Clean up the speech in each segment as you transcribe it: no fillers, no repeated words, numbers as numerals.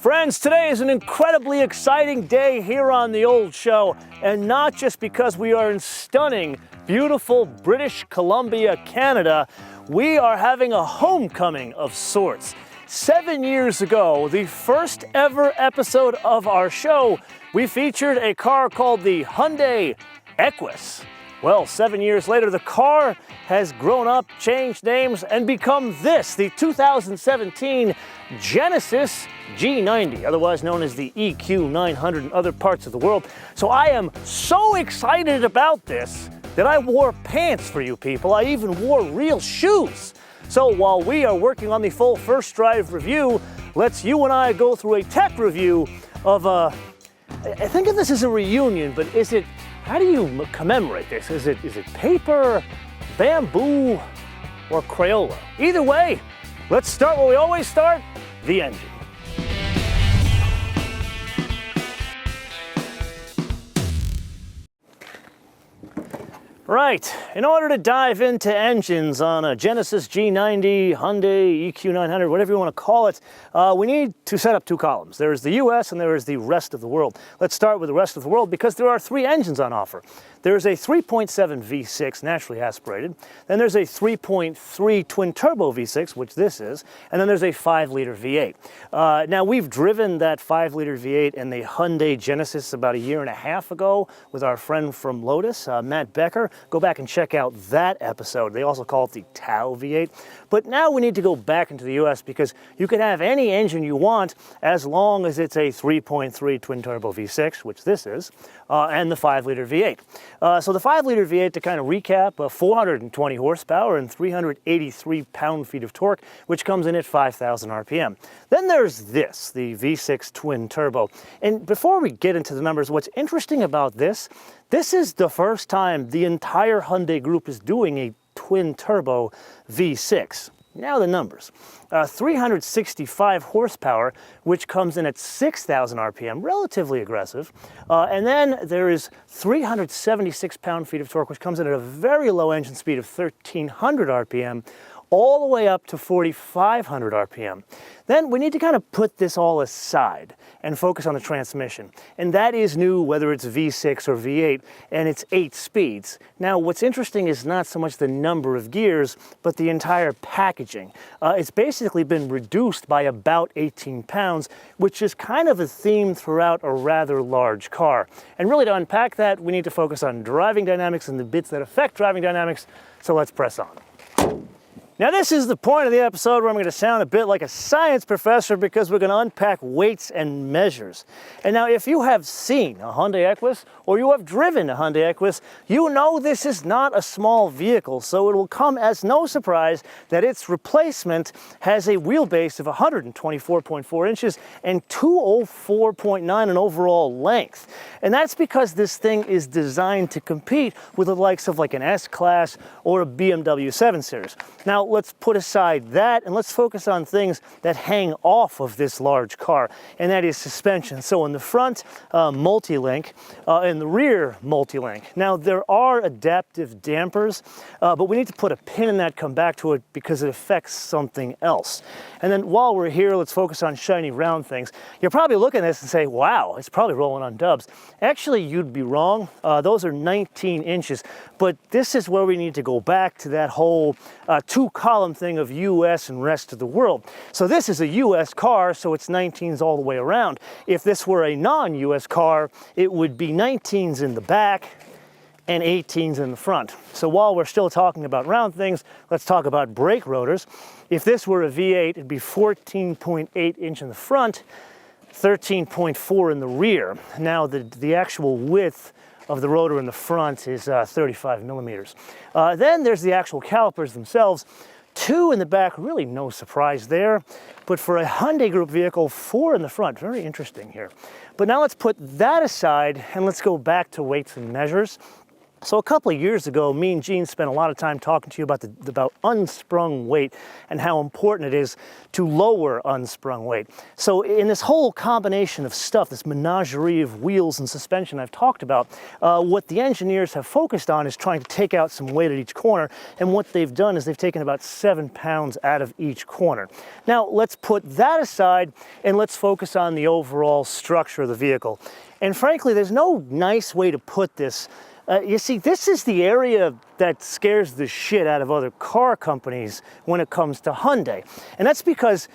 Friends, today is an incredibly exciting day here on the Old Show, and not just because we are in stunning, beautiful British Columbia, Canada. We are having a homecoming of sorts. 7 years ago, the first ever episode of our show, we featured a car called the Hyundai Equus. Well, 7 years later, the car has grown up, changed names, and become this, the 2017 Genesis G90, otherwise known as the EQ900 in other parts of the world. So I am so excited about this that I wore pants for you people. I even wore real shoes. So while we are working on the full first drive review, let's you and I go through a tech review of I think of this as a reunion, but is it, how do you commemorate this? Is it paper, bamboo, or Crayola? Either way, let's start where we always start, the engine. Right, in order to dive into engines on a Genesis G90, Hyundai EQ900, whatever you want to call it, we need to set up two columns. There is the US and there is the rest of the world. Let's start with the rest of the world because there are three engines on offer. There's a 3.7 V6 naturally aspirated, then there's a 3.3 twin turbo V6, which this is, and then there's a 5-liter V8. Now we've driven that 5-liter V8 in the Hyundai Genesis about a year and a half ago with our friend from Lotus, Matt Becker. Go back and check out that episode. They also call it the Tau V8. But now we need to go back into the US because you can have any engine you want as long as it's a 3.3 twin turbo V6, which this is, and the 5-liter V8. So the 5-liter V8, to kind of recap, 420 horsepower and 383 pound-feet of torque, which comes in at 5,000 RPM. Then there's this, the V6 twin turbo. And before we get into the numbers, what's interesting about this is the first time the entire Hyundai group is doing a twin turbo V6. Now the numbers. 365 horsepower, which comes in at 6,000 RPM, relatively aggressive. And then there is 376 pound-feet of torque, which comes in at a very low engine speed of 1,300 RPM, all the way up to 4,500 RPM. Then we need to kind of put this all aside and focus on the transmission. And that is new, whether it's V6 or V8, and it's 8 speeds. Now, what's interesting is not so much the number of gears, but the entire packaging. It's basically been reduced by about 18 pounds, which is kind of a theme throughout a rather large car. And really to unpack that, we need to focus on driving dynamics and the bits that affect driving dynamics, so let's press on. Now this is the point of the episode where I'm going to sound a bit like a science professor because we're going to unpack weights and measures. And now if you have seen a Hyundai Equus or you have driven a Hyundai Equus, you know this is not a small vehicle, so it will come as no surprise that its replacement has a wheelbase of 124.4 inches and 204.9 in overall length. And that's because this thing is designed to compete with the likes of like an S-Class or a BMW 7 Series. Now, let's put aside that and let's focus on things that hang off of this large car, and that is suspension. So in the front, multi-link, in the rear, multi-link. Now there are adaptive dampers, but we need to put a pin in that, come back to it because it affects something else. And then while we're here, let's focus on shiny round things. You're probably looking at this and say, wow, it's probably rolling on dubs. Actually, you'd be wrong. Those are 19 inches, but this is where we need to go back to that whole two-column thing of US and rest of the world. So this is a US car, so it's 19s all the way around. If this were a non-US car, it would be 19s in the back and 18s in the front. So while we're still talking about round things, let's talk about brake rotors. If this were a V8, it'd be 14.8 inch in the front, 13.4 in the rear. Now the actual width of the rotor in the front is 35 millimeters. Then there's the actual calipers themselves. 2 in the back, really no surprise there. But for a Hyundai Group vehicle, 4 in the front, very interesting here. But now let's put that aside and let's go back to weights and measures. So a couple of years ago, me and Gene spent a lot of time talking to you about unsprung weight and how important it is to lower unsprung weight. So in this whole combination of stuff, this menagerie of wheels and suspension I've talked about, what the engineers have focused on is trying to take out some weight at each corner, and what they've done is they've taken about 7 pounds out of each corner. Now let's put that aside and let's focus on the overall structure of the vehicle. And frankly, there's no nice way to put this. You see, this is the area that scares the shit out of other car companies when it comes to Hyundai. And that's because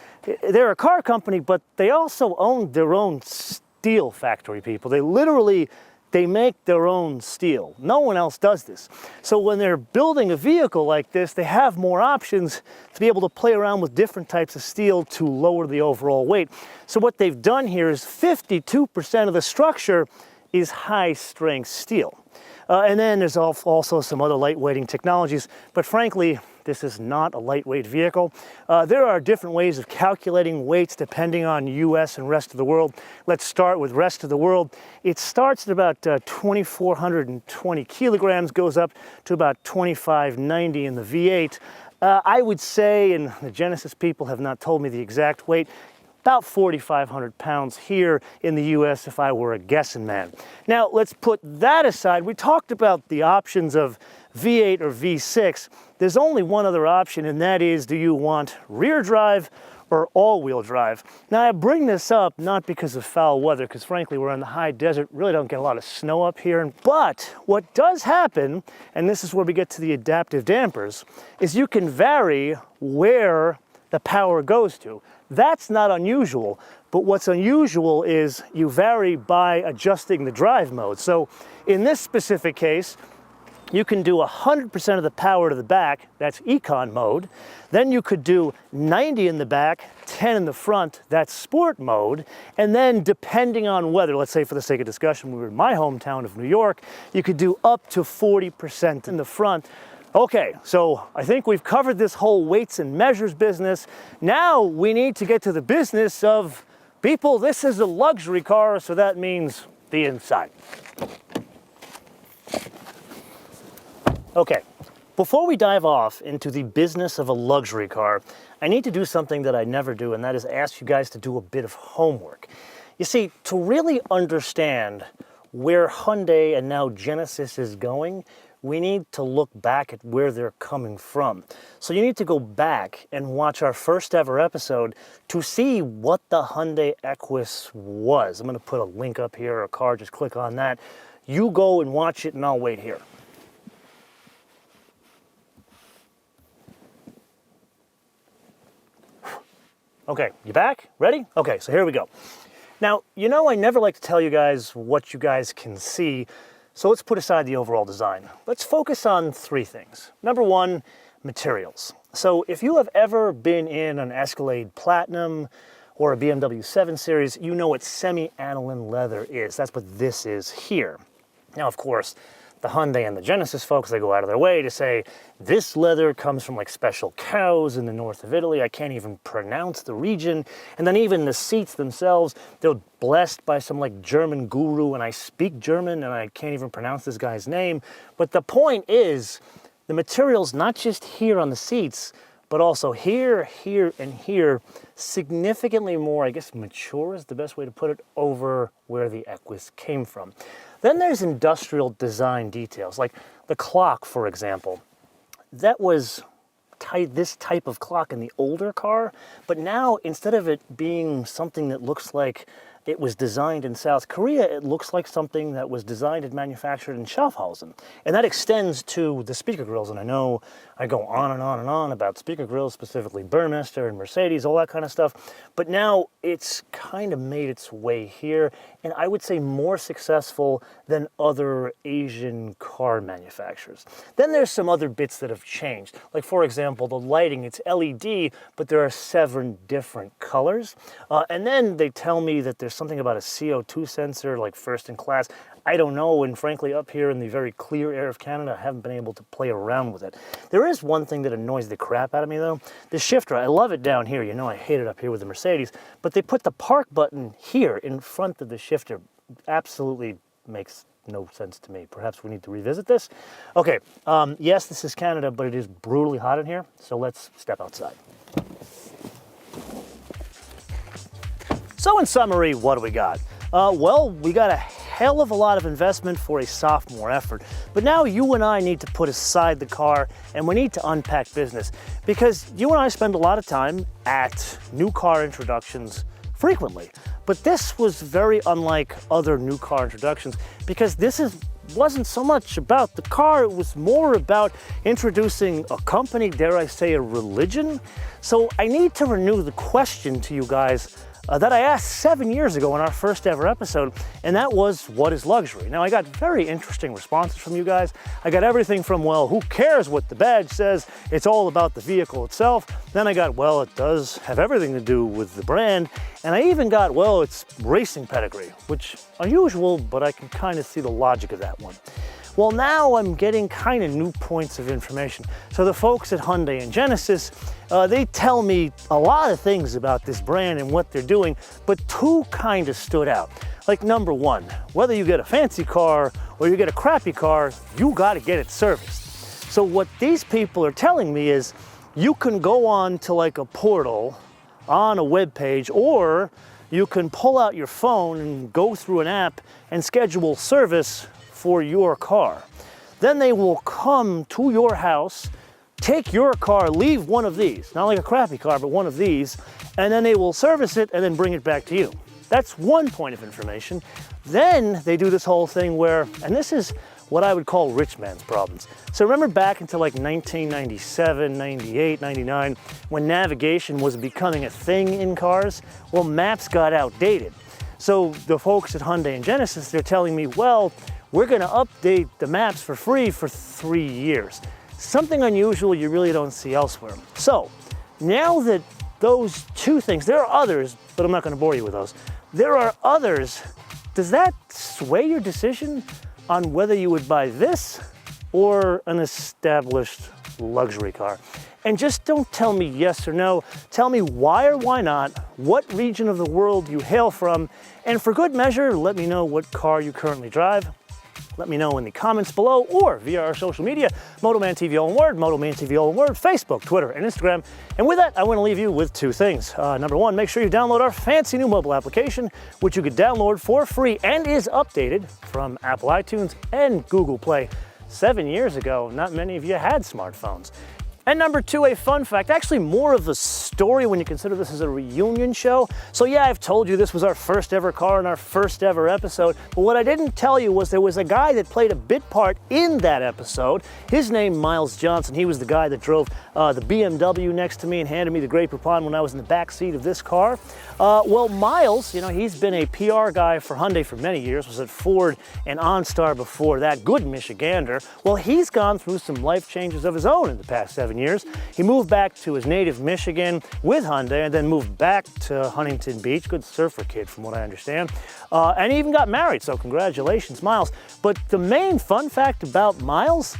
they're a car company, but they also own their own steel factory, people. They make their own steel. No one else does this. So when they're building a vehicle like this, they have more options to be able to play around with different types of steel to lower the overall weight. So what they've done here is 52% of the structure is high-strength steel. And then there's also some other lightweighting technologies, but frankly, this is not a lightweight vehicle. There are different ways of calculating weights depending on US and rest of the world. Let's start with rest of the world. It starts at about 2,420 kilograms, goes up to about 2,590 in the V8. I would say, and the Genesis people have not told me the exact weight, about 4,500 pounds here in the US if I were a guessing man. Now let's put that aside. We talked about the options of V8 or V6. There's only one other option, and that is, do you want rear drive or all-wheel drive? Now I bring this up not because of foul weather, because frankly we're in the high desert, really don't get a lot of snow up here. But what does happen, and this is where we get to the adaptive dampers, is you can vary where the power goes to. That's not unusual, but what's unusual is you vary by adjusting the drive mode. So in this specific case, you can do 100% of the power to the back, that's econ mode. Then you could do 90 in the back, 10 in the front, that's sport mode. And then depending on weather, let's say for the sake of discussion, we were in my hometown of New York, you could do up to 40% in the front. Okay, so I think we've covered this whole weights and measures business. Now we need to get to the business of, people, this is a luxury car, so that means the inside. Okay, before we dive off into the business of a luxury car, I need to do something that I never do, and that is ask you guys to do a bit of homework. You see, to really understand where Hyundai and now Genesis is going, we need to look back at where they're coming from. So you need to go back and watch our first ever episode to see what the Hyundai Equus was. I'm gonna put a link up here, or a card, just click on that. You go and watch it and I'll wait here. Okay, you back? Ready? Okay, so here we go. Now, you know I never like to tell you guys what you guys can see, so let's put aside the overall design. Let's focus on 3 things. Number 1, materials. So if you have ever been in an Escalade Platinum or a BMW 7 Series, you know what semi-aniline leather is. That's what this is here. Now, of course, the Hyundai and the Genesis folks, they go out of their way to say, this leather comes from like special cows in the north of Italy. I can't even pronounce the region. And then even the seats themselves, they're blessed by some like German guru, and I speak German and I can't even pronounce this guy's name. But the point is, the material's not just here on the seats, but also here, here, and here, significantly more, I guess mature is the best way to put it, over where the Equus came from. Then there's industrial design details, like the clock, for example. That was this type of clock in the older car, but now instead of it being something that looks like it was designed in South Korea, it looks like something that was designed and manufactured in Schaffhausen. And that extends to the speaker grills, and I know I go on and on and on about speaker grills, specifically Burmester and Mercedes, all that kind of stuff, but now it's kind of made its way here, and I would say more successful than other Asian car manufacturers. Then there's some other bits that have changed, like for example, the lighting, it's LED, but there are 7 different colors, and then they tell me that there's something about a CO2 sensor, like first in class. I don't know, and frankly, up here in the very clear air of Canada, I haven't been able to play around with it. There is one thing that annoys the crap out of me, though. The shifter, I love it down here. You know I hate it up here with the Mercedes, but they put the park button here in front of the shifter. Absolutely makes no sense to me. Perhaps we need to revisit this. Okay, yes, this is Canada, but it is brutally hot in here, so let's step outside. So in summary, what do we got? Well, we got a hell of a lot of investment for a sophomore effort, but now you and I need to put aside the car and we need to unpack business, because you and I spend a lot of time at new car introductions frequently. But this was very unlike other new car introductions, because this wasn't so much about the car, it was more about introducing a company, dare I say a religion. So I need to renew the question to you guys that I asked 7 years ago in our first ever episode, and that was, what is luxury? Now, I got very interesting responses from you guys. I got everything from, well, who cares what the badge says? It's all about the vehicle itself. Then I got, well, it does have everything to do with the brand. And I even got, well, it's racing pedigree, which unusual, but I can kind of see the logic of that one. Well, now I'm getting kind of new points of information. So the folks at Hyundai and Genesis, they tell me a lot of things about this brand and what they're doing, but two kind of stood out. Like, number one, whether you get a fancy car or you get a crappy car, you got to get it serviced. So what these people are telling me is you can go on to like a portal on a web page, or you can pull out your phone and go through an app and schedule service for your car. Then they will come to your house, take your car, leave one of these, not like a crappy car, but one of these, and then they will service it and then bring it back to you. That's one point of information. Then they do this whole thing where, and this is what I would call rich man's problems. So remember back into like 1997, 98, 99, when navigation was becoming a thing in cars? Well, maps got outdated. So the folks at Hyundai and Genesis, they're telling me, well, we're gonna update the maps for free for 3 years. Something unusual you really don't see elsewhere. So now that those two things, there are others, but I'm not gonna bore you with those. There are others. Does that sway your decision on whether you would buy this or an established luxury car? And just don't tell me yes or no. Tell me why or why not, what region of the world you hail from, and for good measure, let me know what car you currently drive. Let me know in the comments below or via our social media, MotoManTV all in word, MotoManTV all in word, Facebook, Twitter, and Instagram. And with that, I want to leave you with two things. Number one, make sure you download our fancy new mobile application, which you could download for free and is updated from Apple iTunes and Google Play. 7 years ago, not many of you had smartphones. And number two, a fun fact, actually more of a story when you consider this as a reunion show. So yeah, I've told you this was our first ever car in our first ever episode, but what I didn't tell you was there was a guy that played a bit part in that episode. His name, Miles Johnson. He was the guy that drove the BMW next to me and handed me the Grey Poupon when I was in the back seat of this car. Well, Miles, you know, he's been a PR guy for Hyundai for many years, was at Ford and OnStar before that, good Michigander. Well, he's gone through some life changes of his own in the past 7 years. He moved back to his native Michigan with Hyundai and then moved back to Huntington Beach. Good surfer kid from what I understand. And he even got married, so congratulations, Miles. But the main fun fact about Miles,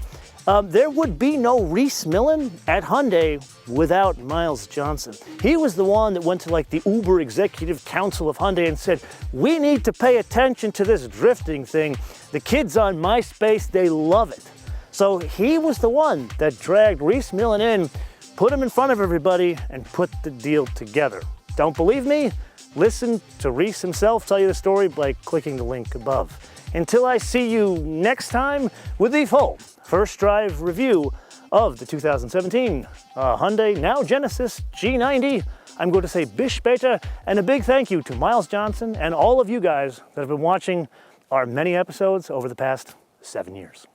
there would be no Reese Millen at Hyundai without Miles Johnson. He was the one that went to like the Uber Executive Council of Hyundai and said, we need to pay attention to this drifting thing. The kids on MySpace, they love it. So he was the one that dragged Reese Millen in, put him in front of everybody, and put the deal together. Don't believe me? Listen to Reese himself tell you the story by clicking the link above. Until I see you next time with the full first drive review of the 2017 Hyundai, now Genesis G90, I'm going to say bis später, and a big thank you to Miles Johnson and all of you guys that have been watching our many episodes over the past 7 years.